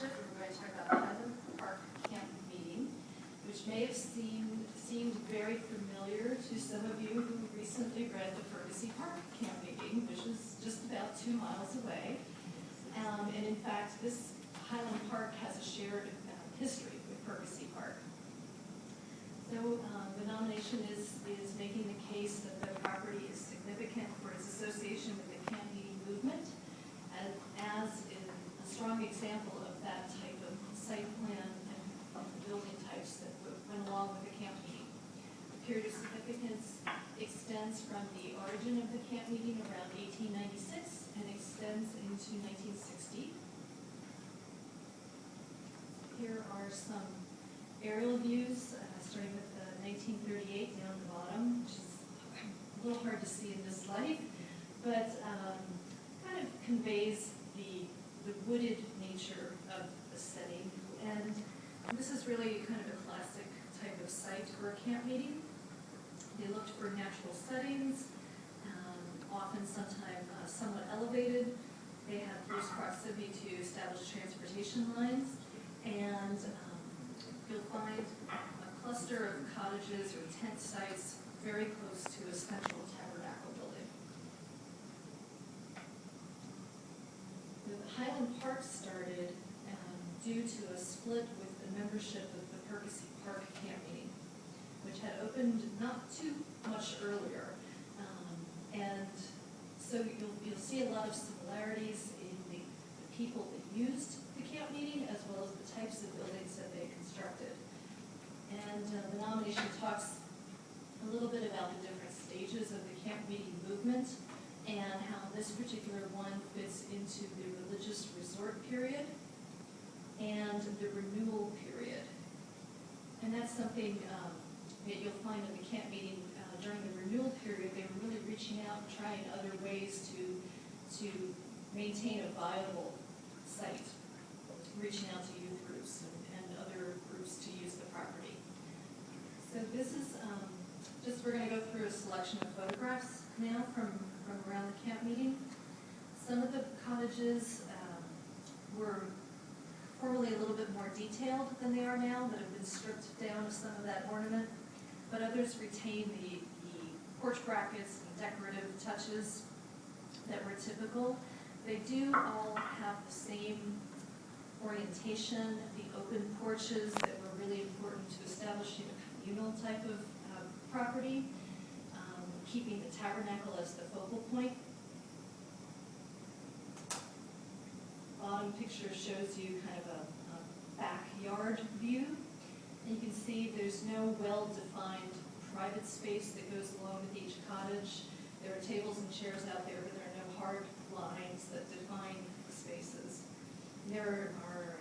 membership, and we're going to talk about the Highland Park Camp Meeting, which may have seemed very familiar to some of you who recently read the Ferguson Park Camp Meeting, which is just about 2 miles away. And in fact, this Highland Park has a shared history with Ferguson Park. So the nomination is making the case that the property is significant for its association with the camp meeting movement, as in a strong example of that type of site plan and building types that went along with the camp meeting. The period of significance extends from the origin of the camp meeting around 1896 and extends into 1960. Here are some aerial views, starting with 1938 down the bottom, which is a little hard to see in this light, but kind of conveys the wooded nature of the setting. And this is really kind of a classic type of site for a camp meeting. They looked for natural settings, often sometimes somewhat elevated. They have close proximity to established transportation lines, and you'll find a cluster of cottages or tent sites very close to a central tabernacle building. The Highland Park started due to a split with the membership of the Ferguson Park Camp Meeting, which had opened not too much earlier. And so you'll see a lot of similarities in the people that used the camp meeting as well as the types of buildings that they constructed. And the nomination talks a little bit about the different stages of the camp meeting movement and how this particular one fits into the religious resort period and the renewal period. And that's something that you'll find in the camp meeting during the renewal period. They were really reaching out and trying other ways to maintain a viable site, reaching out to youth groups and other groups to use the property. So this is we're going to go through a selection of photographs now from around the camp meeting. Some of the cottages were formerly a little bit more detailed than they are now, that have been stripped down of some of that ornament, but others retain the porch brackets and decorative touches that were typical. They do all have the same orientation, the open porches that were really important to establishing a communal type of property, keeping the tabernacle as the focal point. Bottom picture shows you kind of a backyard view. And you can see there's no well-defined private space that goes along with each cottage. There are tables and chairs out there, but there are no hard lines that define the spaces. There are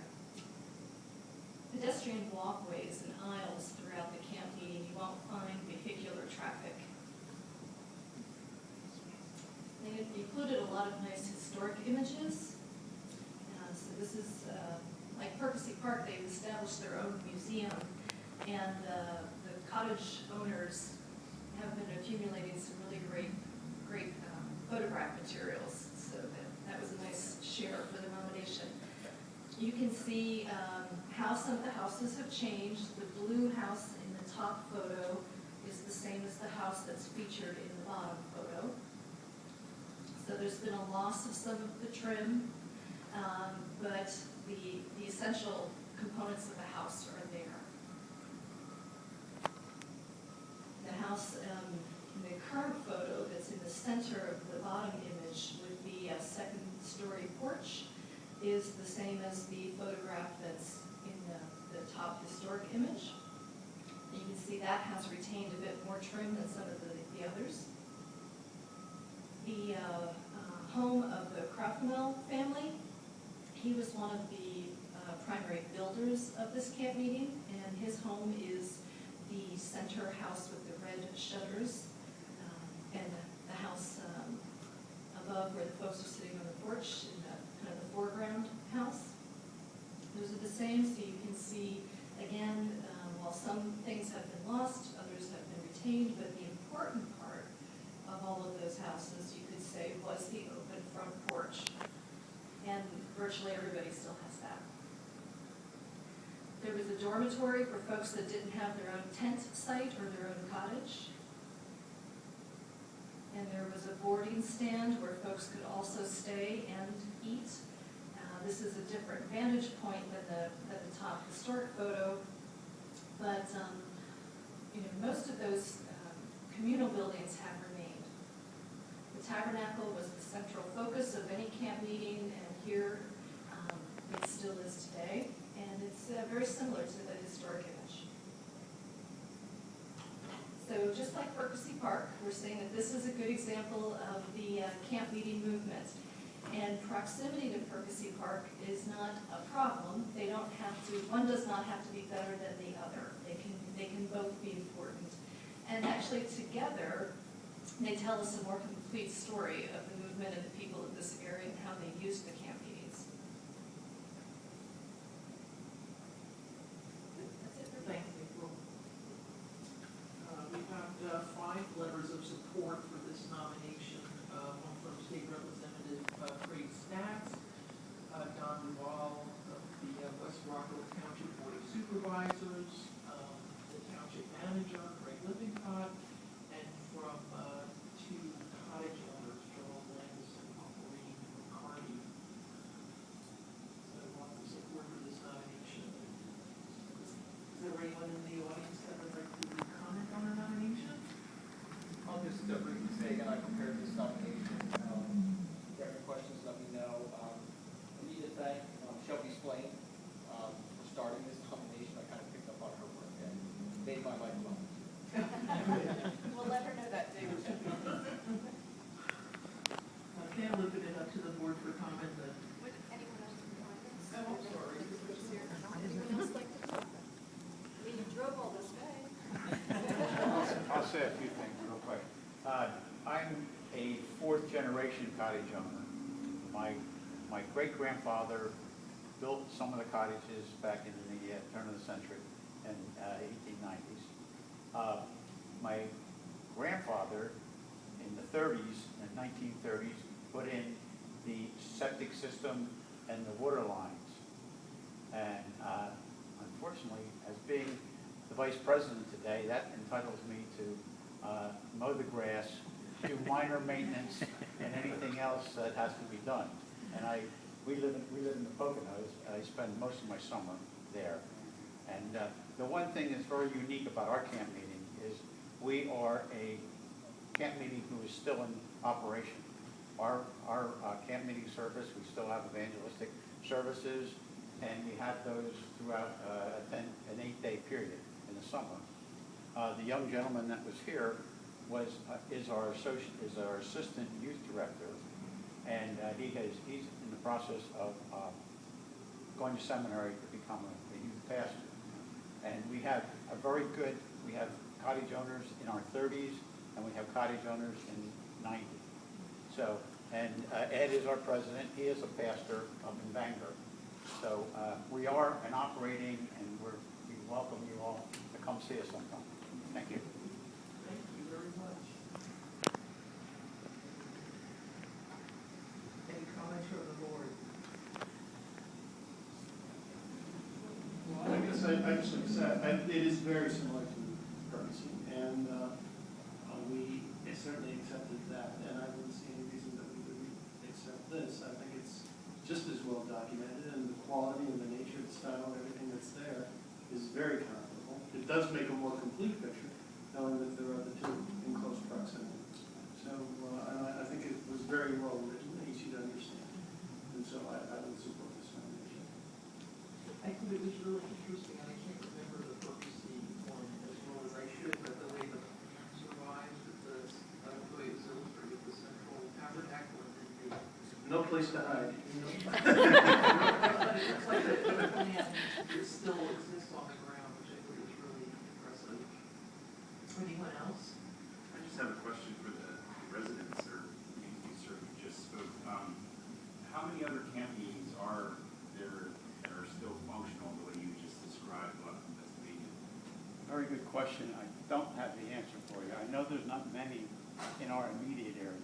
pedestrian walkways and aisles throughout the camp meeting. You won't find vehicular traffic. They included a lot of nice historic images. So this is, like Ferguson Park, they've established their own museum, and the cottage owners have been accumulating some really great photograph materials. So that was a nice share for the nomination. You can see how some of the houses have changed. The blue house in the top photo is the same as the house that's featured in the bottom photo. So there's been a loss of some of the trim, but the essential components of the house are there. The house in the current photo that's in the center of the bottom image with the second-story porch is the same as the photograph that's in the top historic image. And you can see that has retained a bit more trim than some of the others. The home of the Crafnell family, he was one of the primary builders of this camp meeting, and his home is the center house with the red shutters, and the house above where the folks are sitting on the porch in the kind of the foreground house. Those are the same, so you can see, again, while some things have been lost, others have been retained, but the important part of all of those houses, you could say, was the open front porch. And virtually everybody still has that. There was a dormitory for folks that didn't have their own tent site or their own cottage. And there was a boarding stand where folks could also stay and eat. This is a different vantage point than the top historic photo, but most of those communal buildings have remained. The tabernacle was the central focus of any camp meeting, and here it still is today, and it's very similar to the historic image. So just like Percy Park, we're saying that this is a good example of the camp meeting movement. And proximity to Percy Park is not a problem. They don't have to, one does not have to be better than the other. They can both be important. And actually together, they tell us a more complete story of the movement and the people of this area and how they used the camp meetings. That's it for me. Thank you. We have 5 letters of support for this nomination. One from State Representative Craig Stacks, Don Duval of the West Rockwell Township Board of Supervisors, the Township Manager, Greg Lippincott, and from 2 cottage owners, Joel Lenz and Maureen McCarty. So I want the support for this nomination. Is there anyone in the audience that would like to comment on our nomination? I'll just briefly say again, I compared this nomination. If you have any questions, let me know. I need to thank Shelby Splain for starting this nomination. I kind of picked up on her work and made my life well. We'll let her know that too. Okay, I'll open it up to the board for comment then. Would anyone else want this? Oh, I'm sorry. Anyone else like to talk? I mean, you drove all this way. I'll say a few things real quick. I'm a 4th generation cottage owner. My great-grandfather built some of the cottages back in the turn of the century in 1890s. My grandfather in the 30s, in the 1930s, put in the septic system and the water lines. And unfortunately, as being the vice president today, that entitles me to mow the grass, do minor maintenance, and anything else that has to be done. And we live in the Poconos. I spend most of my summer there. And the one thing that's very unique about our camp meeting is we are a camp meeting who is still in operation. Our camp meeting service, we still have evangelistic services, and we have those throughout an 8-day period in the summer. The young gentleman that was here is our assistant youth director, and he's in the process of going to seminary to become a youth pastor. And we have we have cottage owners in our 30s, and we have cottage owners in 90. So, and Ed is our president. He is a pastor up in Bangor. So we are an operating, and we welcome you all to come see us sometime. Thank you. Thank you very much. Any comments from the board? Well, I guess I just like to say, it is very similar to Percy, and we certainly accepted that, and I wouldn't see any reason that we wouldn't accept this. I think it's just as well documented, and the quality and the nature, the style, everything that's there is very comparable. It does make a more complete picture, knowing that there are the 2 in close proximity. So I think it was very well written, easy to understand, and so I would support this nomination. I think it was really interesting, and I can't remember the Percy one as well as I should, but the way the plan survives, the way it was illustrated, the central tabernacle and then No place to hide. but it looks like the plan still exists on the ground, which I think is really impressive. Anyone else? I just have a question for the residents or community served who just spoke. How many other camp meetings are there that are still functional the way you just described left in Pennsylvania? Very good question. I don't have the answer for you. I know there's not many in our immediate area.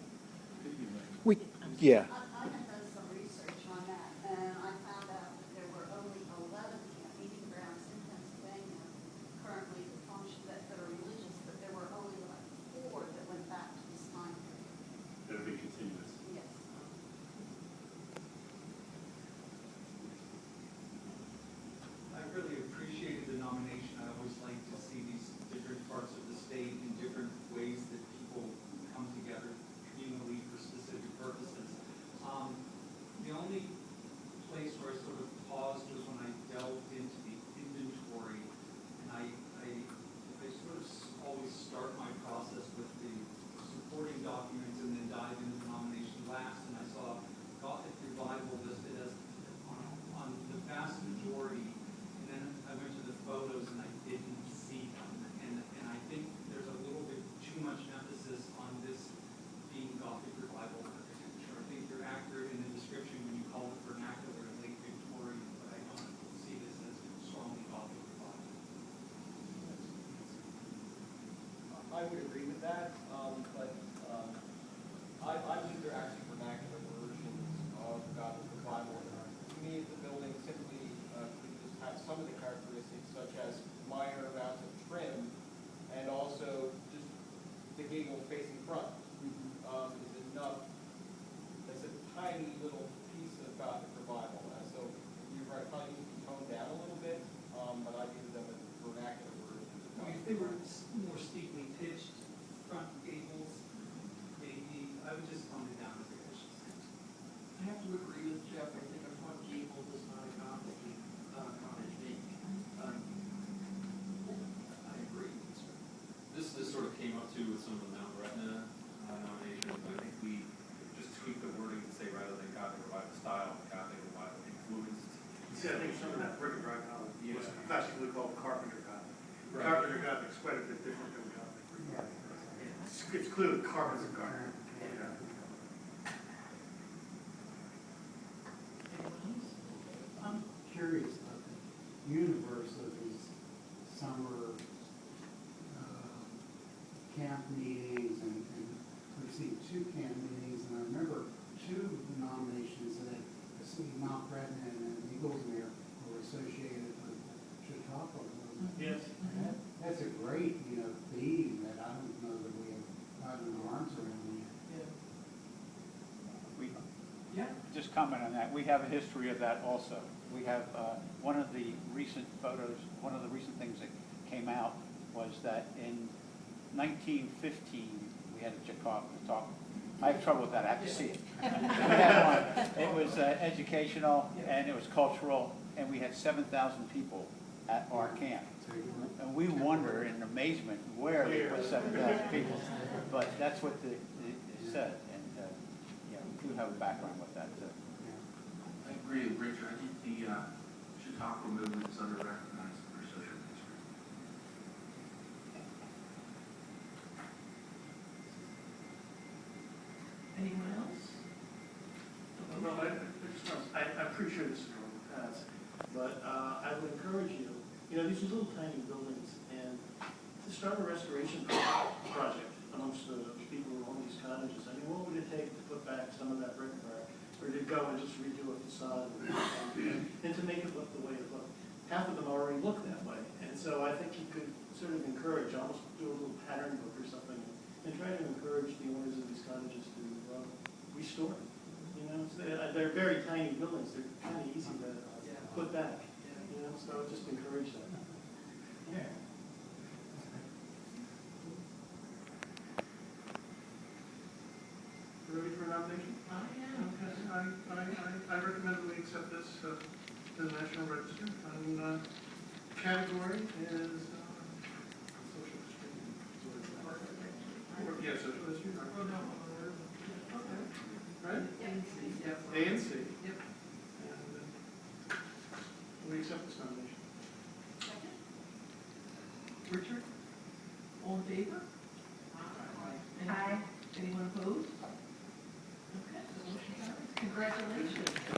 Yeah. I have done some research on that, and I found out that there were only 11 camp meeting grounds in I would agree with that, but I believe they're actually vernacular versions of Gothic revival. To me, the building simply could just have some of the characteristics such as minor amounts of trim and also just the gable facing front is enough. It's a tiny little piece of Gothic revival. So you're right, probably need to be toned down a little bit, but I give them a vernacular version. If they were more steeply pitched front gables, maybe, I would just tone it down a bit. I have to agree with Jeff, I think a front gable does not accommodate, make. I agree. This sort of came up too with some of the Mount Gretna nominations, but I think we just tweaked the wording to say rather than Gothic revival style, Gothic revival influenced. See, I think some of that brick and brick was Yeah. classically called Carpenter Gothic. Right. Carpenter Gothic is quite a bit different than Gothic. It's clearly Carpenter Gothic. Yeah. I'm curious about the universe of these summer camp meetings, and we've seen 2 camp meetings, and I remember 2 nominations that I see Mount Gretna and Eaglesmere were associated with Chautauqua. Yes. That's a great, theme that I don't know that we have gotten our arms around yet. We, Yeah. just comment on that, we have a history of that also. We have, one of the recent photos, one of the recent things that came out was that in 1915, we had a talk. I have trouble with that, I have to see it. We had one. It was educational and it was cultural, and we had 7,000 people at our camp. And we wonder in amazement where they put 7,000 people. But that's what it said, and we do have a background with that too. I agree with Richard. I think the Chautauqua movement is under-recognized for social history. Anyone else? Well, I appreciate this in the past, but I would encourage you, these are little tiny buildings, and to start a restoration project amongst the people who own these cottages, I mean, what would it take to put back some of that brick and brick, or to go and just redo a facade, and to make it look the way it looked? Half of them already look that way, and so I think you could sort of encourage, almost do a little pattern book or something, and try to encourage the owners of these cottages to restore them. So they're very tiny buildings, they're kind of easy to put back, so I would just encourage that. Yeah. Ready for a nomination? Okay, I recommend that we accept this to the National Register. And category is social history. Yeah, social history. Oh, no. Okay. Right? A and C, yes. A and C. Yep. And we accept this nomination. Second? Richard? All in favor? Aye. Anyone opposed? Okay, the motion carries. Congratulations.